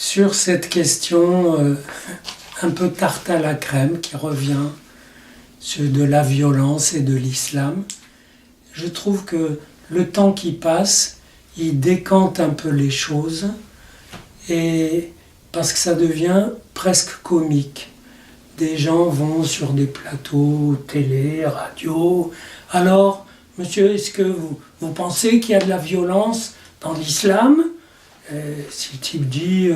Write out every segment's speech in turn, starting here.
sur cette question un peu tarte à la crème qui revient sur de la violence et de l'islam. Je trouve que le temps qui passe, il décante un peu les choses, et parce que ça devient presque comique. Des gens vont sur des plateaux, télé, radio. Alors, monsieur, est-ce que vous pensez qu'il y a de la violence dans l'islam? Si le type dit,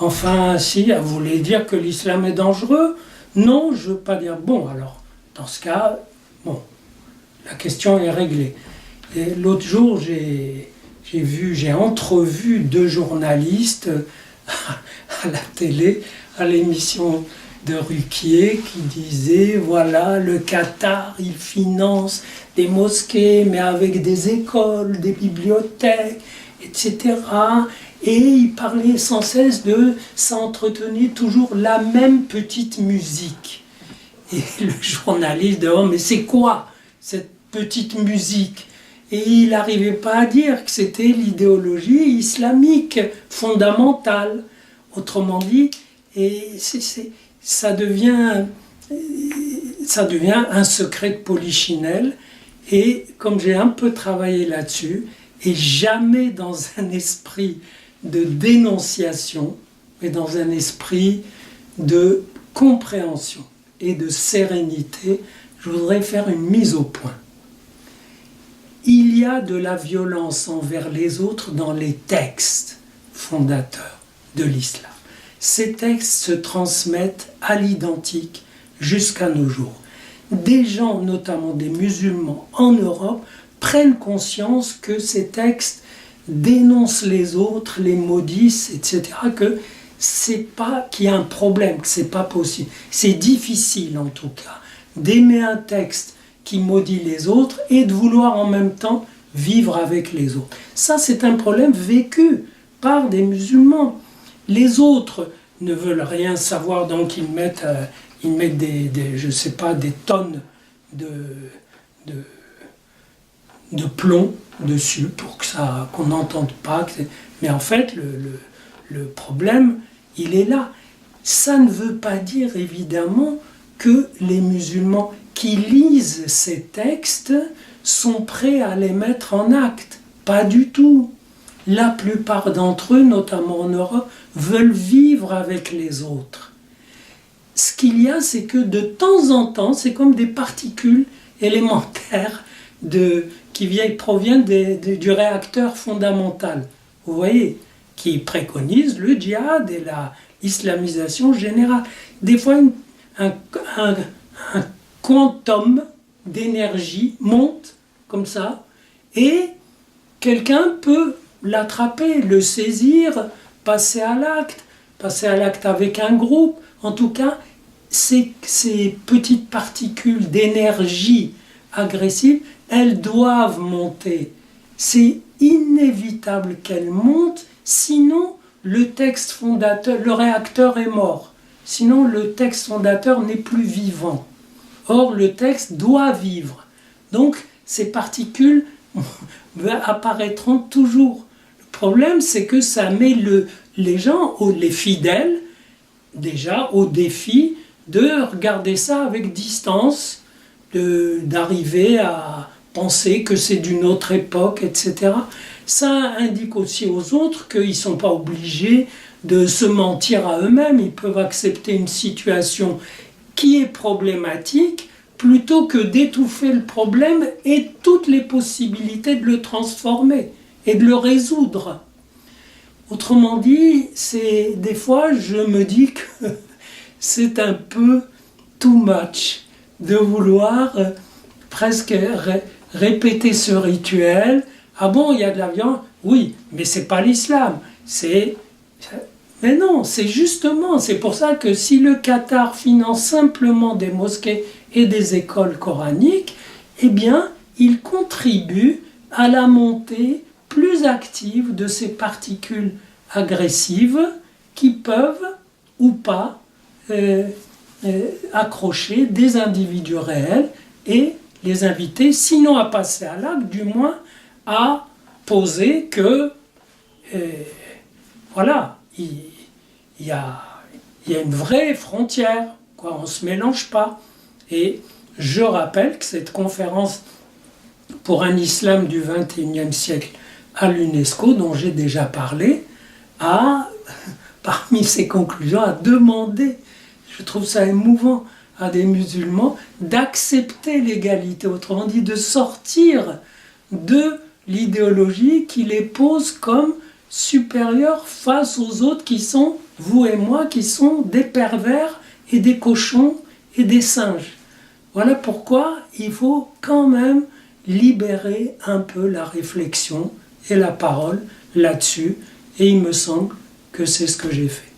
enfin, si, vous voulez dire que l'islam est dangereux? Non, je ne veux pas dire. Bon, alors, dans ce cas, bon, la question est réglée. Et l'autre jour, j'ai entrevu deux journalistes à la télé, à l'émission de Ruquier, qui disaient, voilà, le Qatar, il finance des mosquées, mais avec des écoles, des bibliothèques, etc. Et il parlait sans cesse ça entretenait toujours la même petite musique. Et le journaliste demande, mais c'est quoi cette petite musique? Et il n'arrivait pas à dire que c'était l'idéologie islamique fondamentale. Autrement dit, et ça devient un secret de polichinelle. Et comme j'ai un peu travaillé là-dessus, et jamais dans un esprit de dénonciation, mais dans un esprit de compréhension et de sérénité, je voudrais faire une mise au point. Il y a de la violence envers les autres dans les textes fondateurs de l'islam. Ces textes se transmettent à l'identique jusqu'à nos jours. Des gens, notamment des musulmans en Europe, prennent conscience que ces textes dénoncent les autres, les maudissent, etc., que c'est pas qu'il y a un problème, que c'est pas possible. C'est difficile en tout cas d'aimer un texte qui maudit les autres et de vouloir en même temps vivre avec les autres. Ça, c'est un problème vécu par des musulmans. Les autres ne veulent rien savoir, donc ils mettent je sais pas, des tonnes de plomb dessus pour qu'on n'entende pas. Mais en fait, le problème, il est là. Ça ne veut pas dire évidemment que les musulmans qui lisent ces textes sont prêts à les mettre en acte. Pas du tout. La plupart d'entre eux, notamment en Europe, veulent vivre avec les autres. Ce qu'il y a, c'est que de temps en temps, c'est comme des particules élémentaires qui proviennent du réacteur fondamental. Vous voyez, qui préconise le djihad et l'islamisation générale. Des fois, un quantum d'énergie monte comme ça, et quelqu'un peut l'attraper, le saisir, passer à l'acte avec un groupe. En tout cas, ces petites particules d'énergie agressive, elles doivent monter. C'est inévitable qu'elles montent, sinon le texte fondateur, le réacteur est mort. Sinon le texte fondateur n'est plus vivant. Or, le texte doit vivre. Donc, ces particules apparaîtront toujours. Le problème, c'est que ça met les gens, les fidèles, déjà au défi de regarder ça avec distance, d'arriver à penser que c'est d'une autre époque, etc. Ça indique aussi aux autres qu'ils ne sont pas obligés de se mentir à eux-mêmes. Ils peuvent accepter une situation qui est problématique plutôt que d'étouffer le problème et toutes les possibilités de le transformer et de le résoudre. Autrement dit, des fois, je me dis que c'est un peu too much de vouloir presque répéter ce rituel. Ah bon, il y a de la viande? Oui, mais c'est pas l'islam. Mais non, c'est pour ça que si le Qatar finance simplement des mosquées et des écoles coraniques, eh bien, il contribue à la montée plus active de ces particules agressives qui peuvent ou pas accrocher des individus réels et les inviter, sinon à passer à l'acte, du moins à poser que voilà, il y a une vraie frontière, quoi, on ne se mélange pas. Et je rappelle que cette conférence pour un islam du XXIe siècle à l'UNESCO, dont j'ai déjà parlé, a, parmi ses conclusions, a demandé, je trouve ça émouvant, à des musulmans d'accepter l'égalité, autrement dit de sortir de l'idéologie qui les pose comme supérieurs face aux autres qui sont, vous et moi, qui sont des pervers et des cochons et des singes. Voilà pourquoi il faut quand même libérer un peu la réflexion et la parole là-dessus, et il me semble que c'est ce que j'ai fait.